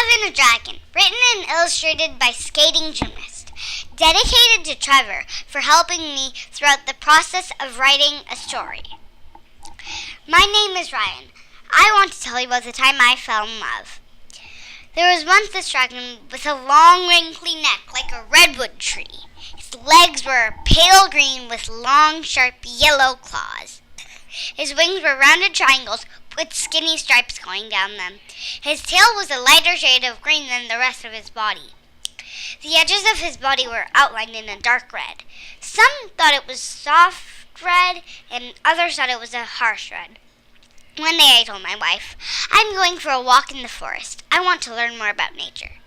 Love and a Dragon, written and illustrated by Skating Gymnast. Dedicated to Trevor for helping me throughout the process of writing a story. My name is Ryan. I want to tell you about the time I fell in love. There was once this dragon with a long wrinkly neck like a redwood tree. His legs were pale green with long, sharp yellow claws. His wings were rounded triangles with skinny stripes going down them. His tail was a lighter shade of green than the rest of his body. The edges of his body were outlined in a dark red. Some thought it was soft red, and others thought it was a harsh red. One day I told my wife, "I'm going for a walk in the forest. I want to learn more about nature."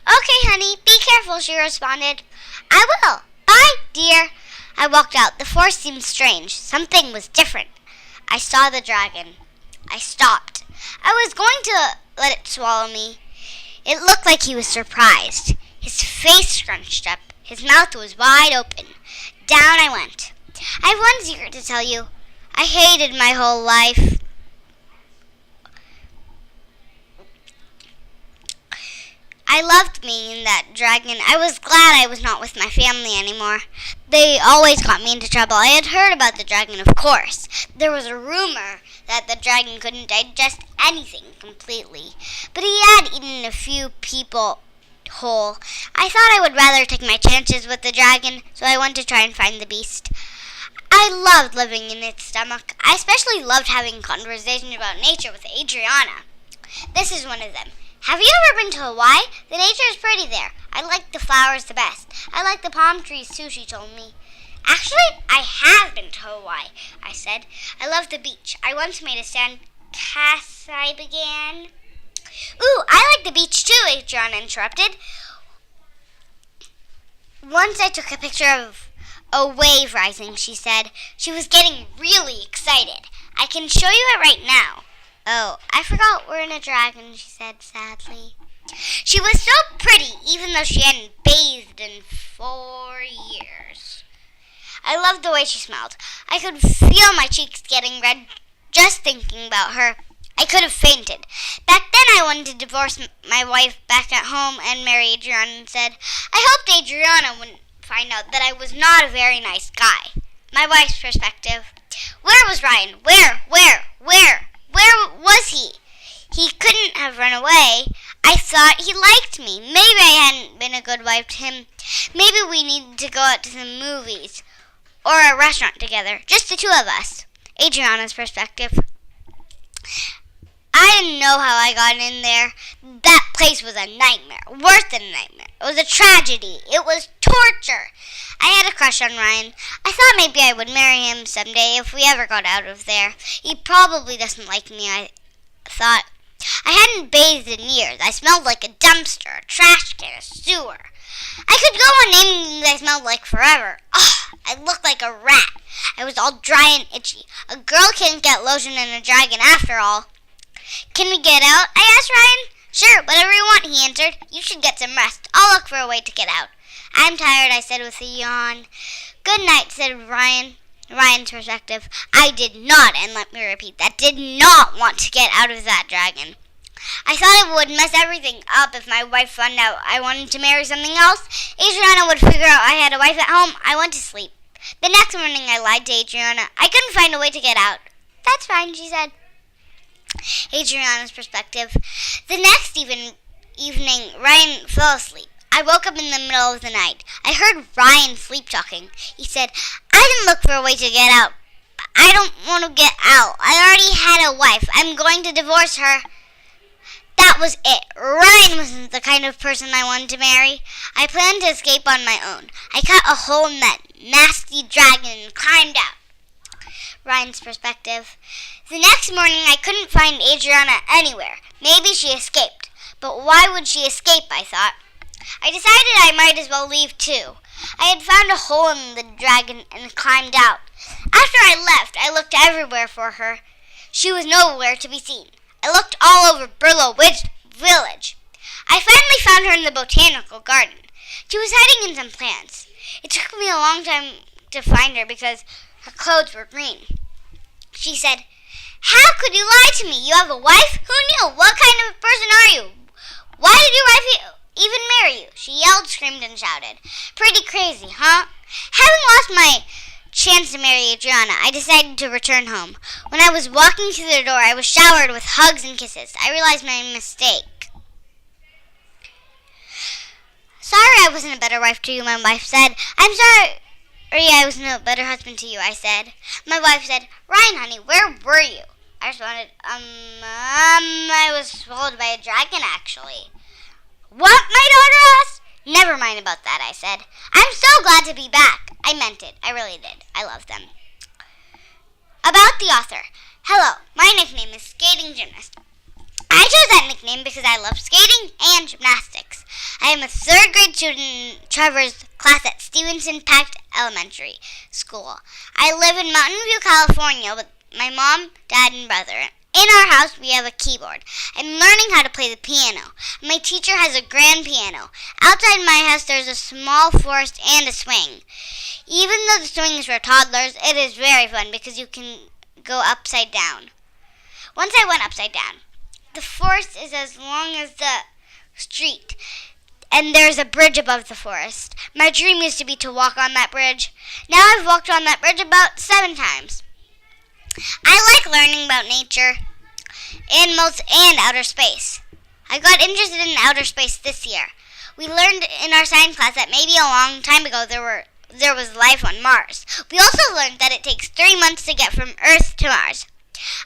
"Okay, honey, be careful," she responded. "I will. Bye, dear." I walked out. The forest seemed strange. Something was different. I saw the dragon. I stopped. I was going to let it swallow me. It looked like he was surprised. His face scrunched up. His mouth was wide open. Down I went. I have one secret to tell you. I hated my whole life. I loved being that dragon. I was glad I was not with my family anymore. They always got me into trouble. I had heard about the dragon, of course. There was a rumor that the dragon couldn't digest anything completely, but he had eaten a few people whole. I thought I would rather take my chances with the dragon, so I went to try and find the beast. I loved living in its stomach. I especially loved having conversations about nature with Adriana. This is one of them. "Have you ever been to Hawaii? The nature is pretty there. I like the flowers the best. I like the palm trees too," she told me. "Actually, I have been to Hawaii," I said. "I love the beach. I once made a sand cast," I began. "Ooh, I like the beach too," Adriana interrupted. "Once I took a picture of a wave rising," she said. She was getting really excited. "I can show you it right now." "Oh, I forgot we're in a dragon," she said sadly. She was so pretty, even though she hadn't bathed in 4 years. I loved the way she smelled. I could feel my cheeks getting red just thinking about her. I could have fainted. Back then I wanted to divorce my wife back at home and marry Adriana instead. I hoped Adriana wouldn't find out that I was not a very nice guy. My wife's perspective. Where was Ryan? Where was he? He couldn't have run away. I thought he liked me. Maybe I hadn't been a good wife to him. Maybe we needed to go out to the movies or a restaurant together, just the two of us. Adriana's perspective. I didn't know how I got in there. That place was a nightmare, worse than a nightmare. It was a tragedy. It was torture. I had a crush on Ryan. I thought maybe I would marry him someday if we ever got out of there. He probably doesn't like me, I thought. I hadn't bathed in years. I smelled like a dumpster, a trash can, a sewer. I could go on naming things I smelled like forever. I looked like a rat. I was all dry and itchy. A girl can't get lotion in a dragon after all. "Can we get out?" I asked Ryan. "Sure, whatever you want," he answered. "You should get some rest. I'll look for a way to get out." "I'm tired," I said with a yawn. "Good night," said Ryan. Ryan's perspective. I did not, and let me repeat that, did not want to get out of that dragon. I thought it would mess everything up if my wife found out I wanted to marry something else. Adriana would figure out I had a wife at home. I went to sleep. The next morning I lied to Adriana. I couldn't find a way to get out. "That's fine," she said. Adriana's perspective. The next evening, Ryan fell asleep. I woke up in the middle of the night. I heard Ryan sleep talking. He said, "I didn't look for a way to get out. I don't want to get out. I already had a wife. I'm going to divorce her." That was it. Ryan wasn't the kind of person I wanted to marry. I planned to escape on my own. I cut a hole in that nasty dragon and climbed out. Ryan's perspective. The next morning I couldn't find Adriana anywhere. Maybe she escaped. But why would she escape, I thought. I decided I might as well leave too. I had found a hole in the dragon and climbed out. After I left, I looked everywhere for her. She was nowhere to be seen. I looked all over Burlow Village. I finally found her in the botanical garden. She was hiding in some plants. It took me a long time to find her because her clothes were green. She said, "How could you lie to me? You have a wife? Who knew? What kind of person are you? Why did and shouted. Pretty crazy, huh? Having lost my chance to marry Adriana, I decided to return home. When I was walking to the door, I was showered with hugs and kisses. I realized my mistake. Sorry I wasn't a better wife to you, my wife said. I'm sorry I wasn't a better husband to you, I said. My wife said, Ryan, honey, where were you? I responded, I was swallowed by a dragon, actually. What, my daughter asked? Never mind about that, I said. I'm so glad to be back. I meant it. I really did. I love them. About the author. Hello, my nickname is Skating Gymnast. I chose that nickname because I love skating and gymnastics. I am a third grade student in Trevor's class at Stevenson Pact Elementary School. I live in Mountain View, California with my mom, dad, and brother. In our house, we have a keyboard. I'm learning how to play the piano. My teacher has a grand piano. Outside my house, there's a small forest and a swing. Even though the swing is for toddlers, it is very fun because you can go upside down. Once I went upside down. The forest is as long as the street, and there's a bridge above the forest. My dream used to be to walk on that bridge. Now I've walked on that bridge about 7 times. I like learning about nature, animals, and outer space. I got interested in outer space this year. We learned in our science class that maybe a long time ago there was life on Mars. We also learned that it takes 3 months to get from Earth to Mars.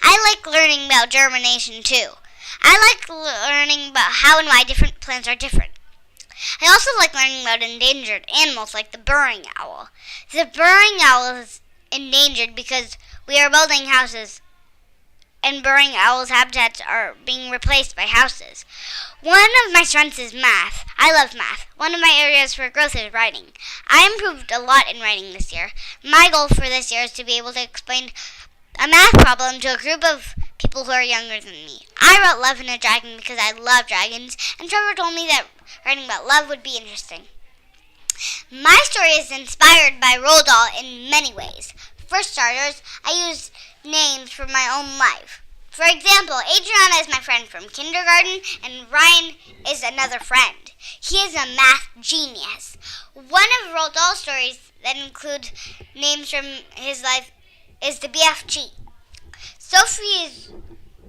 I like learning about germination too. I like learning about how and why different plants are different. I also like learning about endangered animals like the burrowing owl. The burrowing owl is endangered because we are building houses and burrowing owls' habitats are being replaced by houses. One of my strengths is math. I love math. One of my areas for growth is writing. I improved a lot in writing this year. My goal for this year is to be able to explain a math problem to a group of people who are younger than me. I wrote Love and a Dragon because I love dragons, and Trevor told me that writing about love would be interesting. My story is inspired by Roald Dahl in many ways. For starters, I use names from my own life. For example, Adriana is my friend from kindergarten, and Ryan is another friend. He is a math genius. One of Roald Dahl's stories that includes names from his life is the BFG.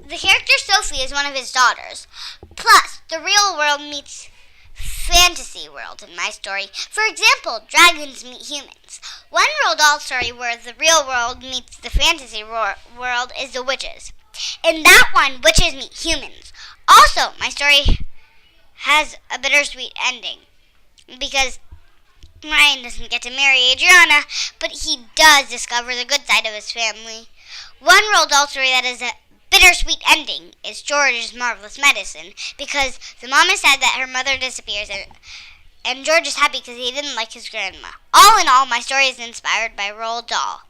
The character Sophie is one of his daughters. Plus, the real world meets fantasy world in my story. For example, dragons meet humans. One Roald Dahl story where the real world meets the fantasy world is the witches. In that one, witches meet humans. Also, my story has a bittersweet ending because Ryan doesn't get to marry Adriana, but he does discover the good side of his family. One Roald Dahl story that is a bittersweet ending is George's Marvelous Medicine because the mom is sad that her mother disappears and George is happy because he didn't like his grandma. All in all, my story is inspired by Roald Dahl.